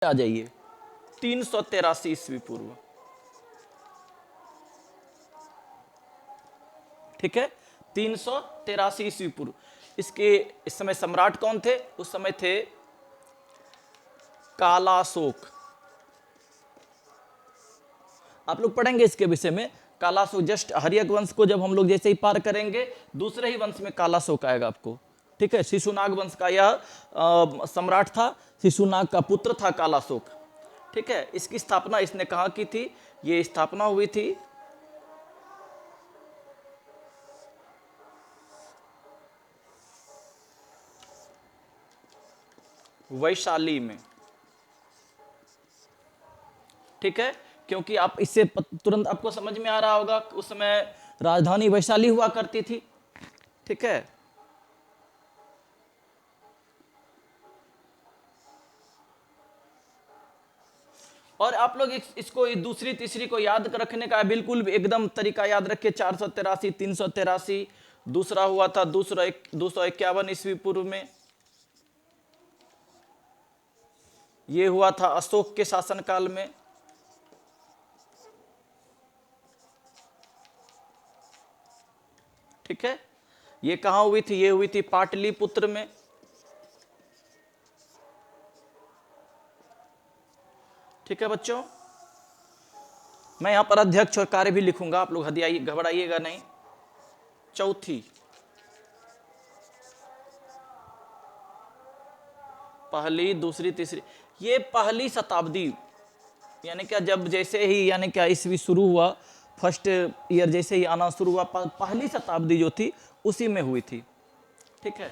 आ जाइए 383 ईस्वी पूर्व। ठीक है, 383 ईस्वी पूर्व। इसके इस समय सम्राट कौन थे? उस समय थे कालाशोक। आप लोग पढ़ेंगे इसके विषय में। कालाशोक, जस्ट हर्यक वंश को जब हम लोग जैसे ही पार करेंगे, दूसरे ही वंश में कालाशोक आएगा आपको। ठीक है, शिशुनाग वंश का यह सम्राट था। शिशुनाग का पुत्र था कालाशोक। ठीक है, इसकी स्थापना इसने कहाँ की थी? ये स्थापना हुई थी वैशाली में। ठीक है, क्योंकि आप इससे तुरंत आपको समझ में आ रहा होगा उस समय राजधानी वैशाली हुआ करती थी। ठीक है, और आप लोग इसको दूसरी तीसरी को याद रखने का बिल्कुल एकदम तरीका याद रखिए। 483, 383। दूसरा हुआ था 251 ईस्वी पूर्व में। ये हुआ था अशोक के शासनकाल में। ठीक है, ये कहां हुई थी? ये हुई थी पाटलिपुत्र में। ठीक है बच्चों, मैं यहां पर अध्यक्ष और कार्य भी लिखूंगा, आप लोग घबराइएगा नहीं। चौथी, पहली, दूसरी, तीसरी, ये पहली शताब्दी, यानी क्या जब जैसे ही यानी क्या ईस्वी शुरू हुआ, फर्स्ट ईयर जैसे ही आना शुरू हुआ, पहली शताब्दी जो थी उसी में हुई थी। ठीक है,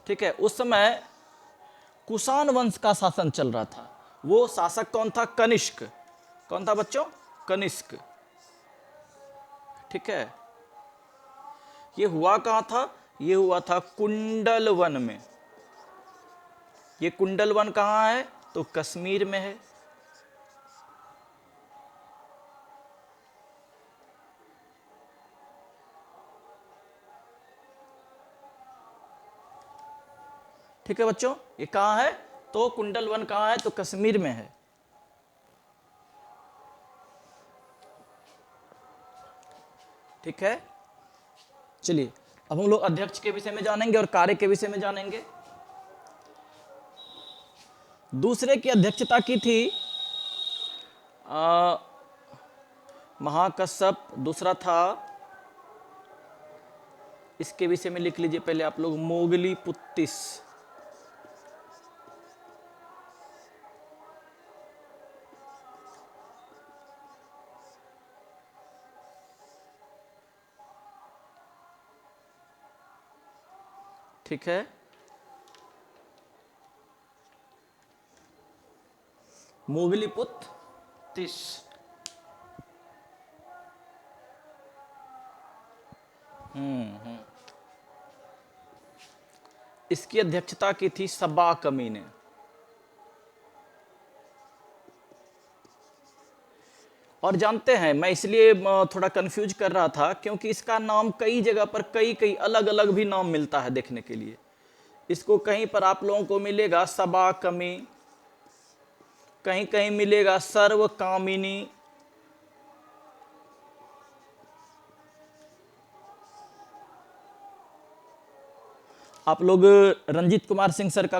ठीक है, उस समय कुषाण वंश का शासन चल रहा था। वो शासक कौन था? कनिष्क। कौन था बच्चों? कनिष्क। ठीक है, ये हुआ कहां था? ये हुआ था कुंडल वन में। ये कुंडल वन कहां है? तो कश्मीर में है। ठीक है बच्चों, ये कहां है? तो कुंडल वन कहां है? तो कश्मीर में है। ठीक है, चलिए अब हम लोग अध्यक्ष के विषय में जानेंगे और कार्य के विषय में जानेंगे। दूसरे की अध्यक्षता की थी महाकश्यप। दूसरा था, इसके विषय में लिख लीजिए पहले आप लोग, मोगली पुत्तिस। ठीक है, मोगलीपुत्र तिस। इसकी अध्यक्षता की थी सबा कमी ने। और जानते हैं, मैं इसलिए थोड़ा कंफ्यूज कर रहा था क्योंकि इसका नाम कई जगह पर कई कई अलग अलग भी नाम मिलता है देखने के लिए। इसको कहीं पर आप लोगों को मिलेगा सबा कमी, कहीं कहीं मिलेगा सर्व कामिनी, आप लोग रंजीत कुमार सिंह सर का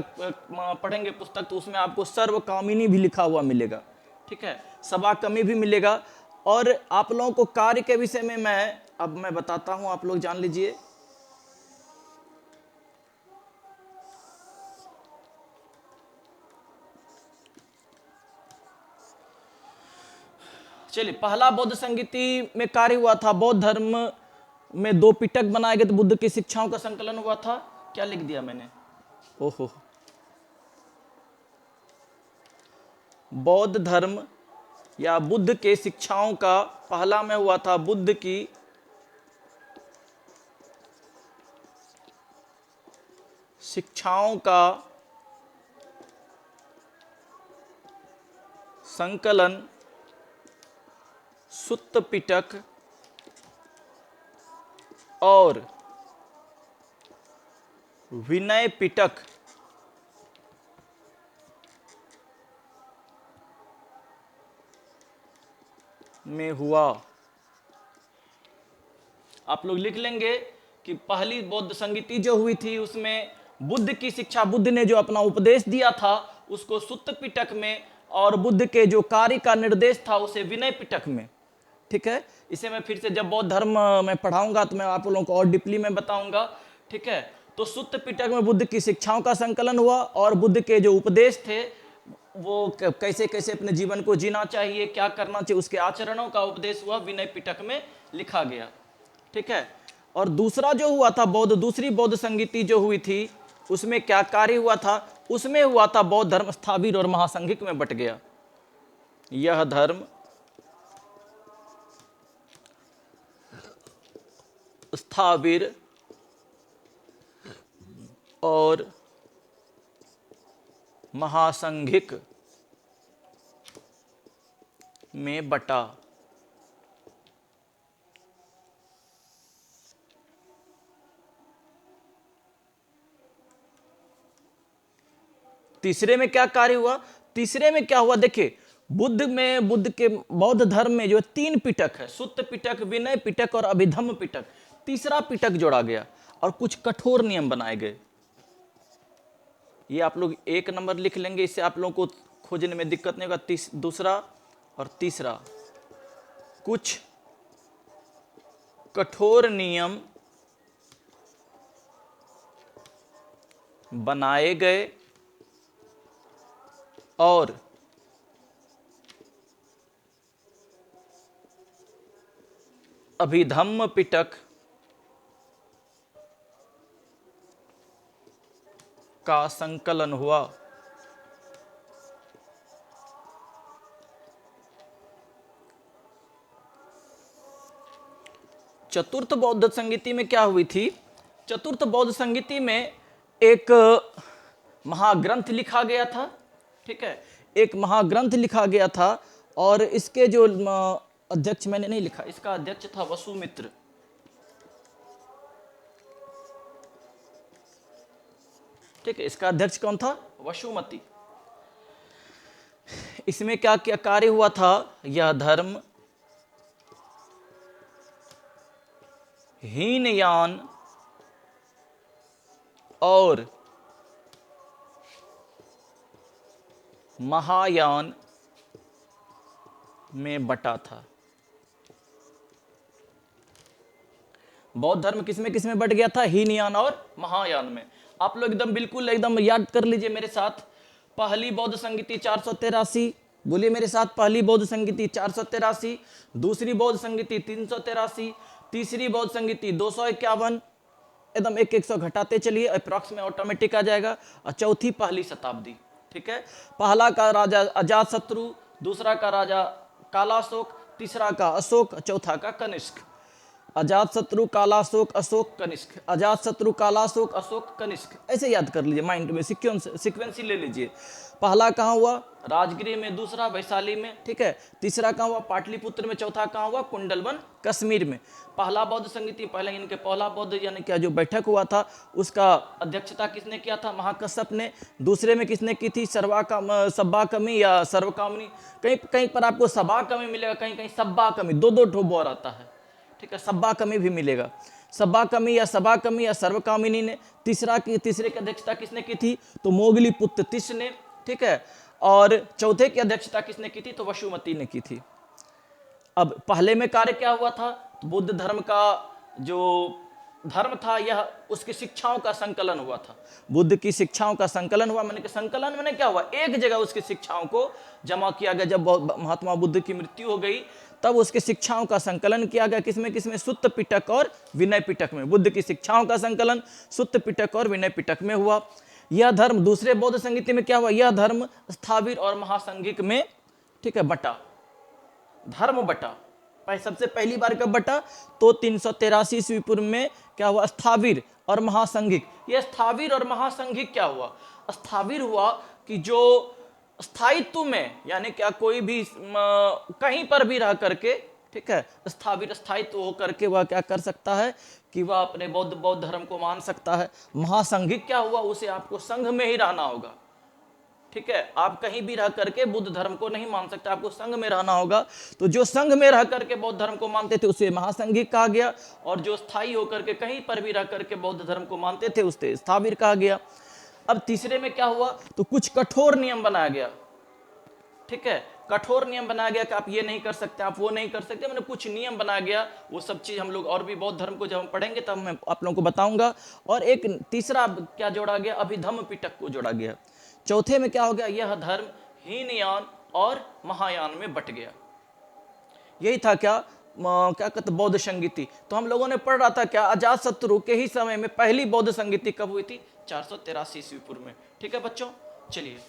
पढ़ेंगे पुस्तक तो उसमें आपको सर्व कामिनी भी लिखा हुआ मिलेगा। ठीक है, सबा कमी भी मिलेगा। और आप लोगों को कार्य के विषय में मैं बताता हूं, आप लोग जान लीजिए। चलिए, पहला बौद्ध संगीति में कार्य हुआ था। बौद्ध धर्म में 2 पिटक बनाए गए थे, बुद्ध की शिक्षाओं का संकलन हुआ था। क्या लिख दिया मैंने? ओहो, बौद्ध धर्म या बुद्ध के शिक्षाओं का पहला में हुआ था बुद्ध की शिक्षाओं का संकलन, सुत्त पिटक और विनय पिटक में हुआ। आप लोग लिख लेंगे कि पहली बौद्ध संगीति जो हुई थी उसमें बुद्ध की शिक्षा, बुद्ध ने जो अपना उपदेश दिया था उसको सुत्त पिटक में, और बुद्ध के जो कार्य का निर्देश था उसे विनय पिटक में। ठीक है, इसे मैं फिर से जब बौद्ध धर्म में पढ़ाऊंगा तो मैं आप लोगों को और डीपली में बताऊंगा। ठीक है, तो सुत्त पिटक में बुद्ध की शिक्षाओं का संकलन हुआ और बुद्ध के जो उपदेश थे वो कैसे कैसे अपने जीवन को जीना चाहिए, क्या करना चाहिए, उसके आचरणों का उपदेश हुआ, विनय पिटक में लिखा गया। ठीक है, और दूसरा जो हुआ था दूसरी बौद्ध संगीति जो हुई थी उसमें क्या कार्य हुआ था, उसमें हुआ था बौद्ध धर्म स्थाविर और महासंघिक में बट गया। यह धर्म स्थाविर और महासंघिक में बटा। तीसरे में क्या कार्य हुआ, तीसरे में क्या हुआ, देखिए बुद्ध के बौद्ध धर्म में जो 3 पिटक है, सुत्त पिटक, विनय पिटक और अभिधम्म पिटक, तीसरा पिटक जोड़ा गया और कुछ कठोर नियम बनाए गए। ये आप लोग 1 नंबर लिख लेंगे, इससे आप लोगों को खोजने में दिक्कत नहीं होगा। दूसरा और तीसरा, कुछ कठोर नियम बनाए गए और अभिधम्म पिटक का संकलन हुआ। चतुर्थ बौद्ध संगीति में क्या हुई थी, चतुर्थ बौद्ध संगीति में एक महाग्रंथ लिखा गया था। ठीक है, एक महाग्रंथ लिखा गया था और इसके जो अध्यक्ष, मैंने नहीं लिखा, इसका अध्यक्ष था वसुमित्र। ठीक है, इसका अध्यक्ष कौन था, वसुमती। इसमें क्या क्या कार्य हुआ था, यह धर्म हीनयान और महायान में बटा था। बौद्ध धर्म किसमें किसमें बट गया था, हीनयान और महायान में। आप लोग एकदम बिल्कुल एकदम याद कर लीजिए मेरे साथ। पहली बौद्ध संगीति 483, बोलिए मेरे साथ, पहली बौद्ध संगीति 483, दूसरी बौद्ध संगीति 383, तीसरी बौद्ध संगीति 251, एकदम एक एक सौ घटाते चलिए, अप्रॉक्स में ऑटोमेटिक आ जाएगा, और चौथी पहली शताब्दी। ठीक है, पहला का राजा अजातशत्रु, दूसरा का राजा कालाशोक, तीसरा का अशोक, चौथा का कनिष्क। अजातशत्रु, कालाशोक, अशोक, कनिष्क, अजातशत्रु, कालाशोक, अशोक, कनिष्क, ऐसे याद कर लीजिए, माइंड में सीक्वेंस ले लीजिए। पहला कहाँ हुआ, राजगृह में, दूसरा वैशाली में। ठीक है, तीसरा कहाँ हुआ, पाटलिपुत्र में, चौथा कहाँ हुआ, कुंडलवन, कश्मीर में। पहला बौद्ध संगीति, पहले इनके पहला बौद्ध यानी क्या जो बैठक हुआ था उसका अध्यक्षता किसने किया था, महाकश्यप ने। दूसरे में किसने की थी, सब्बा कमी या सर्वकामिनी, कहीं कहीं पर आपको सभा कमी मिलेगा, कहीं कहीं सब्बा कमी, दो ठो बौर आता है। ठीक है, सब्बा कमी भी मिलेगा, सब्बा कमी या सभा कमी या सर्वकामिनी ने। तीसरे की अध्यक्षता किसने की थी, तो मोगली पुत्र तिस ने। ठीक है, और चौथे की अध्यक्षता किसने की थी, तो वसुमती ने की थी। अब पहले में कार्य क्या हुआ था, तो बुद्ध धर्म का जो धर्म था यह उसकी शिक्षाओं का संकलन हुआ था। बुद्ध की शिक्षाओं का संकलन हुआ, मैंने संकलन मैंने क्या हुआ, एक जगह उसकी शिक्षाओं को जमा किया गया। जब महात्मा बुद्ध की मृत्यु हो गई तब उसके शिक्षाओं का संकलन किया गया, किसमें किसमें, सुत्त पिटक और विनय पिटक में। बुद्ध की शिक्षाओं का संकलन सुत्त पिटक और विनय पिटक में हुआ। यह धर्म दूसरे बौद्ध संगीति में क्या हुआ, यह धर्म स्थाविर और महासंघिक में, ठीक है, बटा, धर्म बटा। सबसे पहली बार कब बटा, तो 383 ईस्वी पूर्व में क्या हुआ, स्थाविर और महासंघिक। यह स्थाविर और महासंघिक क्या हुआ, स्थाविर हुआ कि जो स्थायित्व में, यानी क्या कोई भी कहीं पर भी रह करके ठीक है, स्थाविर स्थायित्व होकर के वह क्या कर सकता है कि वह अपने बौद्ध धर्म को मान सकता है। महासंघिक क्या हुआ, उसे आपको संघ में ही रहना होगा। ठीक है, आप कहीं भी रह करके बुद्ध धर्म को नहीं मान सकते, आपको संघ में रहना होगा। तो जो संघ में रह करके बौद्ध धर्म को मानते थे उसे महासंघिक कहा गया, और जो स्थायी होकर के कहीं पर भी रह करके बौद्ध धर्म को मानते थे उसे स्थाविर कहा गया। अब तीसरे में क्या हुआ, तो कुछ कठोर नियम बनाया गया। ठीक है, कठोर नियम बनाया गया कि आप ये नहीं कर सकते, आप वो नहीं कर सकते, मैंने कुछ नियम बनाया गया। वो सब चीज हम लोग और भी बौद्ध धर्म को जब हम पढ़ेंगे तब मैं आप लोगों को बताऊंगा। और एक तीसरा क्या जोड़ा गया, अभिधम्म पिटक को जोड़ा गया। चौथे में क्या हो गया, यह धर्म हीनयान और महायान में बट गया। यही था क्या कहते बौद्ध संगीति। तो हम लोगों ने पढ़ रहा था क्या, अजात शत्रु के ही समय में पहली बौद्ध संगीति कब हुई थी, 483 ईस्वी पूर्व में। ठीक है बच्चों, चलिए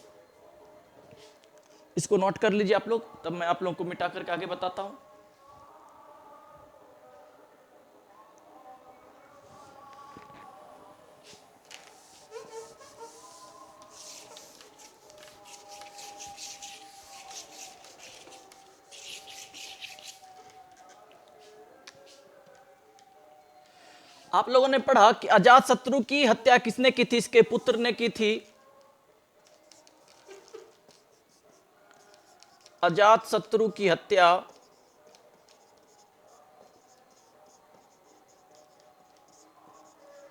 इसको नोट कर लीजिए आप लोग, तब मैं आप लोगों को मिटा करके आगे बताता हूं। आप लोगों ने पढ़ा कि अजात शत्रु की हत्या किसने की थी, इसके पुत्र ने की थी। अजात शत्रु की हत्या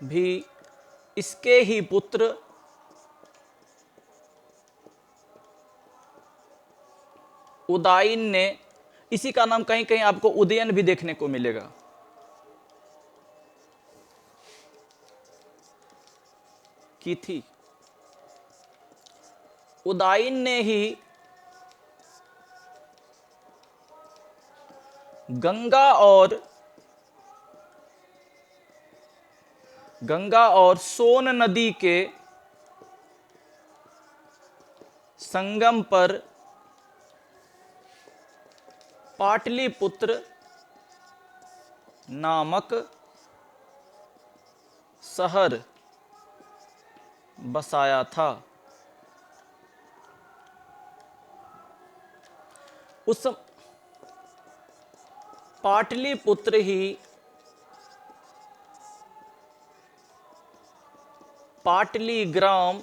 भी इसके ही पुत्र उदायन ने, इसी का नाम कहीं कहीं आपको उदयन भी देखने को मिलेगा, की थी। उदायन ने ही गंगा और सोन नदी के संगम पर पाटलिपुत्र नामक शहर बसाया था। उस पाटलिपुत्र ही पाटलीग्राम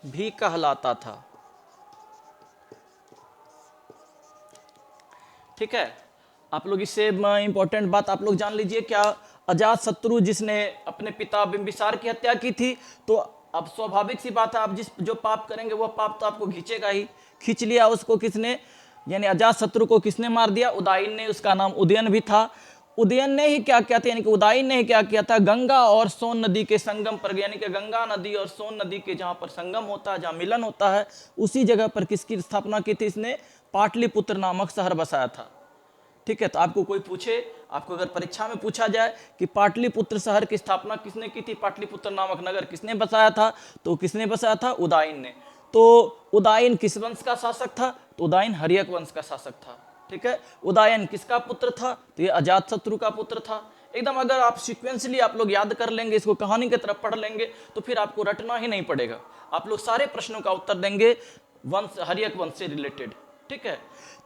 भी कहलाता था। ठीक है, आप लोग इससे इंपॉर्टेंट बात आप लोग जान लीजिए, क्या अजात शत्रु जिसने अपने पिता बिंबिसार की हत्या की थी, तो अब स्वाभाविक सी बात है, आप जो पाप करेंगे वह पाप तो आपको खींचेगा ही। खींच लिया उसको किसने, यानी अजात शत्रु को किसने मार दिया, उदायन ने। उसका नाम उदयन भी था। उदयन ने ही क्या किया था, यानी कि उदायन ने ही क्या किया था, गंगा और सोन नदी के संगम पर, यानी कि गंगा नदी और सोन नदी के जहां पर संगम होता है, जहां मिलन होता है, उसी जगह पर किसकी स्थापना की थी इसने, पाटलिपुत्र नामक शहर बसाया था। ठीक है, तो आपको कोई पूछे, आपको अगर परीक्षा में पूछा जाए कि पाटलिपुत्र शहर की स्थापना किसने की थी, पाटलिपुत्र नामक नगर किसने बसाया था, तो किसने बसाया था, उदायन ने। तो उदायन किस वंश का शासक था, तो उदायन हर्यक वंश का शासक था। ठीक है, उदायन किसका पुत्र था, तो ये अजात शत्रु का पुत्र था। एकदम अगर आप सीक्वेंसली आप लोग याद कर लेंगे, इसको कहानी की तरफ पढ़ लेंगे, तो फिर आपको रटना ही नहीं पड़ेगा, आप लोग सारे प्रश्नों का उत्तर देंगे वंश, हर्यक वंश से रिलेटेड। ठीक है,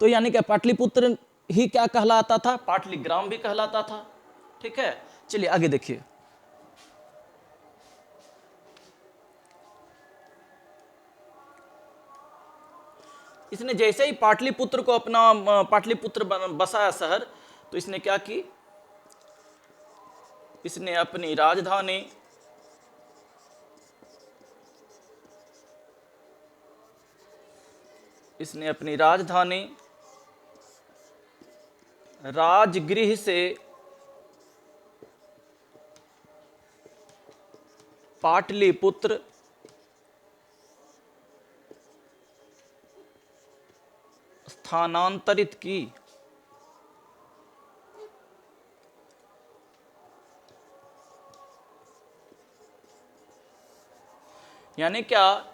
तो यानी कि पाटलिपुत्र ही क्या कहलाता था, पाटलीग्राम भी कहलाता था। ठीक है, चलिए आगे देखिए। इसने जैसे ही पाटलिपुत्र को अपना पाटलिपुत्र बसाया शहर, तो इसने क्या की, इसने अपनी राजधानी राजगृह से पाटलिपुत्र स्थानांतरित की। यानी क्या,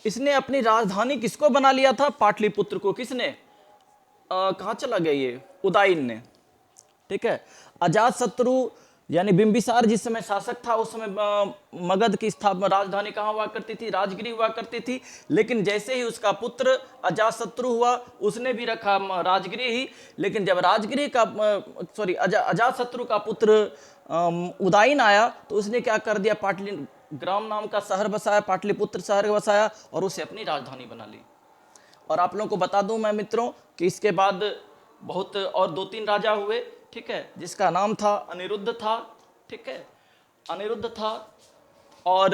इसने अपनी राजधानी किसको बना लिया था, पाटलिपुत्र को। किसने, कहाँ चला गया ये, उदायन ने। ठीक है, अजात शत्रु यानी बिंबिसार जिस समय शासक था उस समय मगध की स्थापना राजधानी कहाँ हुआ करती थी, राजगिरी हुआ करती थी। लेकिन जैसे ही उसका पुत्र अजातशत्रु हुआ उसने भी रखा राजगिरी ही। लेकिन जब राजगिरी का अजातशत्रु का पुत्र उदयन आया तो उसने क्या कर दिया, पाटली ग्राम नाम का शहर बसाया, पाटलिपुत्र शहर बसाया और उसे अपनी राजधानी बना ली। और आप लोगों को बता दूं मैं मित्रों कि इसके बाद बहुत और 2-3 राजा हुए, ठीक है, जिसका नाम था अनिरुद्ध था, ठीक है, अनिरुद्ध था। और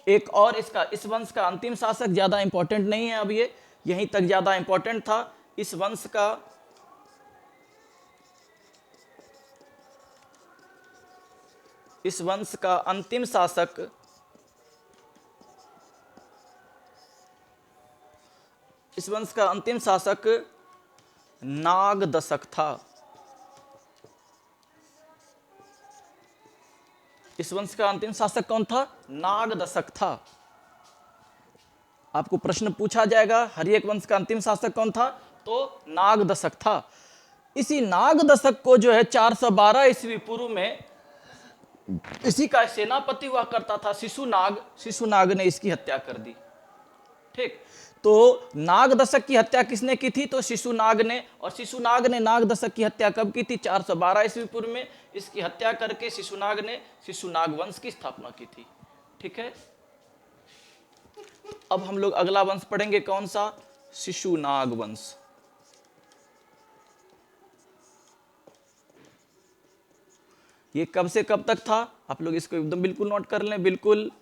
एक और इस वंश का अंतिम शासक ज्यादा इंपॉर्टेंट नहीं है, अब ये यहीं तक ज्यादा इंपॉर्टेंट था। इस वंश का अंतिम शासक इस वंश का अंतिम शासक नागदशक था। इस वंश का अंतिम शासक कौन था? नागदशक था। आपको प्रश्न पूछा जाएगा हर्यक वंश का अंतिम शासक कौन था, तो नागदशक था। इसी नागदशक को जो है 412 ईस्वी पूर्व में इसी का सेनापति हुआ करता था शिशुनाग ने इसकी हत्या कर दी। ठीक, तो नागदशक की हत्या किसने की थी? तो शिशुनाग ने। और शिशुनाग ने नागदशक की हत्या कब की थी? 412 ईस्वी पूर्व में। इसकी हत्या करके शिशुनाग ने शिशुनाग वंश की स्थापना की थी। ठीक है, अब हम लोग अगला वंश पढ़ेंगे, कौन सा? शिशुनाग वंश। ये कब से कब तक था? आप लोग इसको एकदम बिल्कुल नोट कर लें, बिल्कुल।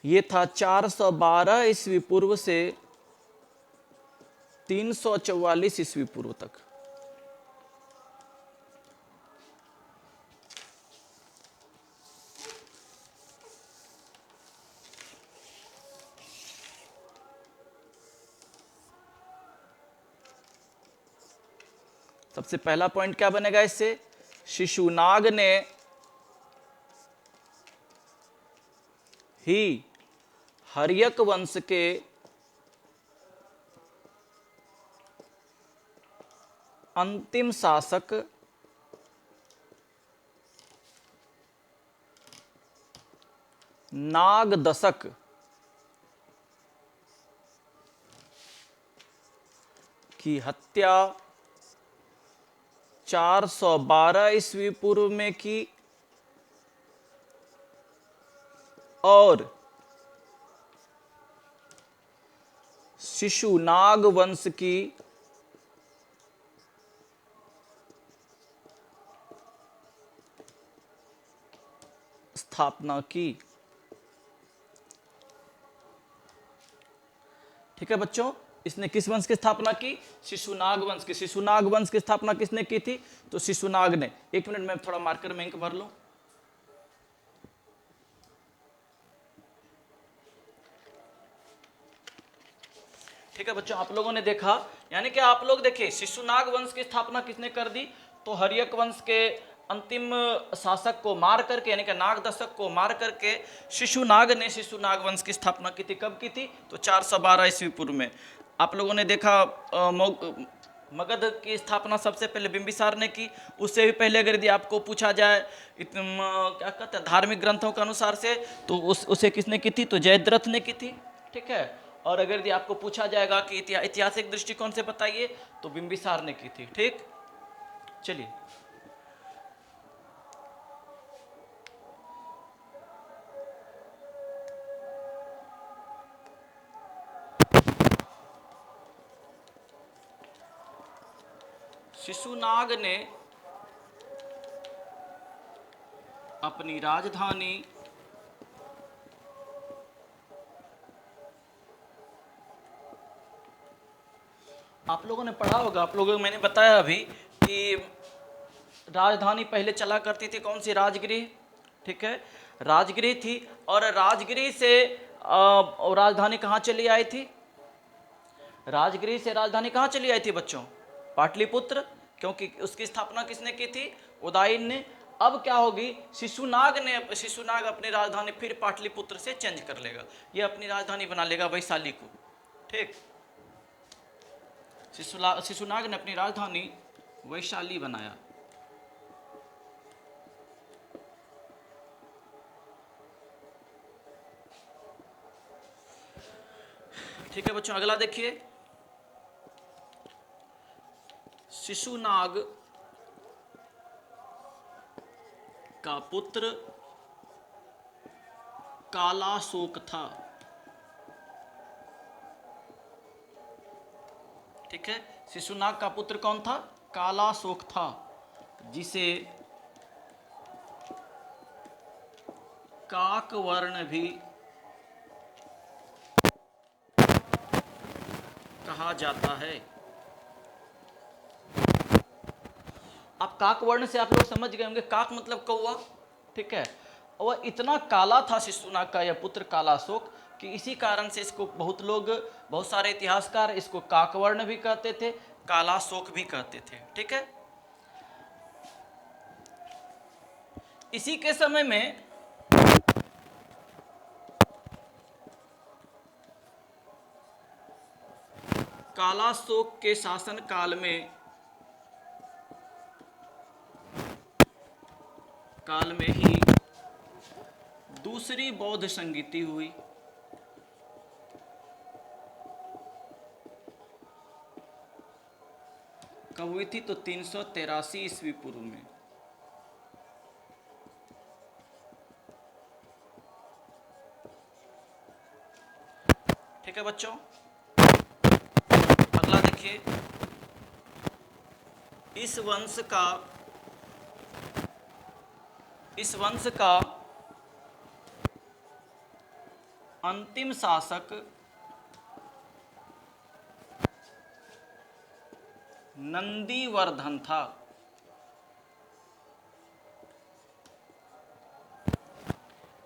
ये था 412 ईस्वी पूर्व से 344 ईस्वी पूर्व तक। सबसे पहला पॉइंट क्या बनेगा इससे? शिशुनाग ने ही हर्यक वंश के अंतिम शासक नागदशक की हत्या 412 ईस्वी पूर्व में की और शिशुनाग वंश की स्थापना की। ठीक है बच्चों, इसने किस वंश की स्थापना की? शिशुनाग वंश की। शिशुनाग वंश की स्थापना किसने की थी? तो शिशुनाग ने। एक मिनट में थोड़ा मार्कर में इंक भर लूं। ठीक है बच्चों, आप लोगों ने देखा, यानी कि आप लोग देखिए शिशुनाग वंश की स्थापना किसने कर दी? तो हर्यक वंश के अंतिम शासक को मार करके, यानी कि नागदशक को मार करके शिशुनाग ने शिशुनाग वंश की स्थापना की थी। कब की थी? तो 412 ईस्वी पूर्व में। आप लोगों ने देखा मगध की स्थापना सबसे पहले बिंबिसार ने की। उससे भी पहले अगर यदि आपको पूछा जाए क्या कहते हैं धार्मिक ग्रंथों के अनुसार से, तो उसे किसने की थी? तो जयद्रथ ने की थी। ठीक है, और अगर यदि आपको पूछा जाएगा कि ऐतिहासिक दृष्टिकोण से बताइए, तो बिंबिसार ने की थी। ठीक, चलिए शिशुनाग ने अपनी राजधानी आप लोगों ने पढ़ा होगा, आप लोगों को मैंने बताया अभी कि राजधानी पहले चला करती थी कौन सी? राजगिरी। ठीक है, राजगिरी थी। और राजगिरी से राजधानी कहाँ चली आई थी? राजगिरी से राजधानी कहाँ चली आई थी बच्चों? पाटलिपुत्र, क्योंकि उसकी स्थापना किसने की थी? उदयन ने। अब क्या होगी? शिशुनाग अपनी राजधानी फिर पाटलिपुत्र से चेंज कर लेगा, ये अपनी राजधानी बना लेगा वैशाली को। ठीक, शिशुनाग ने अपनी राजधानी वैशाली बनाया। ठीक है बच्चों, अगला देखिए, शिशुनाग का पुत्र कालाशोक था। ठीक है, शिशुनाग का पुत्र कौन था? कालाशोक था, जिसे काकवर्ण भी कहा जाता है। अब काकवर्ण से आप लोग समझ गए होंगे, काक मतलब कौवा। ठीक है, और इतना काला था शिशुनाग का यह पुत्र कालाशोक कि इसी कारण से इसको बहुत सारे इतिहासकार इसको काकवर्ण भी कहते थे, कालाशोक भी कहते थे। ठीक है, इसी के समय में कालाशोक के शासन काल में ही दूसरी बौद्ध संगीति हुई। कब हुई थी? तो 383 ईस्वी पूर्व में। ठीक है बच्चों, अगला देखिए, इस वंश का अंतिम शासक नंदीवर्धन था।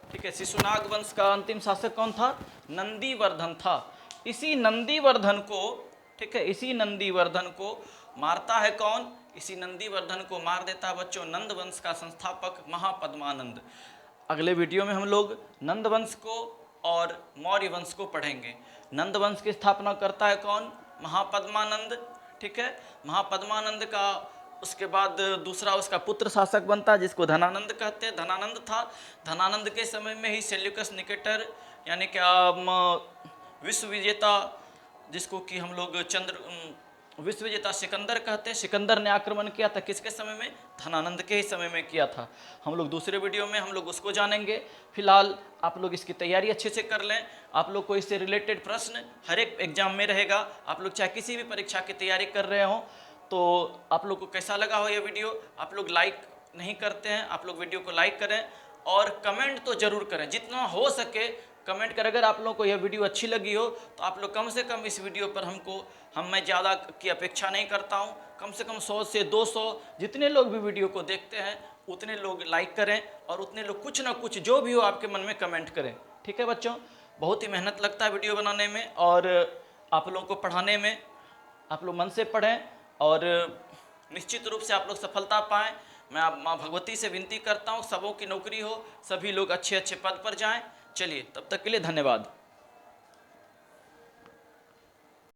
ठीक है, शिशुनाग वंश का अंतिम शासक कौन था? नंदीवर्धन था। इसी नंदीवर्धन को, ठीक है, इसी नंदीवर्धन को मारता है कौन? इसी नंदीवर्धन को मार देता है बच्चों नंद वंश का संस्थापक महापद्मानंद। अगले वीडियो में हम लोग नंद वंश को और मौर्य वंश को पढ़ेंगे। नंद वंश की स्थापना करता है कौन? महापद्मानंद। ठीक है, महापद्मानंद का उसके बाद दूसरा उसका पुत्र शासक बनता है जिसको धनानंद कहते हैं। धनानंद था, धनानंद के समय में ही सेल्यूकस निकेटर यानी क्या विश्व विजेता, जिसको कि हम लोग विश्व विजेता सिकंदर कहते हैं, सिकंदर ने आक्रमण किया था। किसके समय में? धनानंद के ही समय में किया था। हम लोग दूसरे वीडियो में हम लोग उसको जानेंगे। फिलहाल आप लोग इसकी तैयारी अच्छे से कर लें। आप लोग को इससे रिलेटेड प्रश्न हर एक एग्जाम में रहेगा। आप लोग चाहे किसी भी परीक्षा की तैयारी कर रहे हो, तो आप लोग को कैसा लगा हो यह वीडियो? आप लोग लाइक नहीं करते हैं, आप लोग वीडियो को लाइक करें और कमेंट तो जरूर करें, जितना हो सके कमेंट करें। अगर आप लोगों को यह वीडियो अच्छी लगी हो तो आप लोग कम से कम इस वीडियो पर मैं ज़्यादा की अपेक्षा नहीं करता हूं, कम से कम 100 से 200 जितने लोग भी वीडियो को देखते हैं उतने लोग लाइक करें और उतने लोग कुछ ना कुछ जो भी हो आपके मन में कमेंट करें। ठीक है बच्चों, बहुत ही मेहनत लगता है वीडियो बनाने में और आप लोगों को पढ़ाने में। आप लोग मन से पढ़ें और निश्चित रूप से आप लोग सफलता पाएं। मैं आप माँ भगवती से विनती करता हूँ सबों की नौकरी हो, सभी लोग अच्छे अच्छे पद पर जाएं। चलिए, तब तक के लिए धन्यवाद।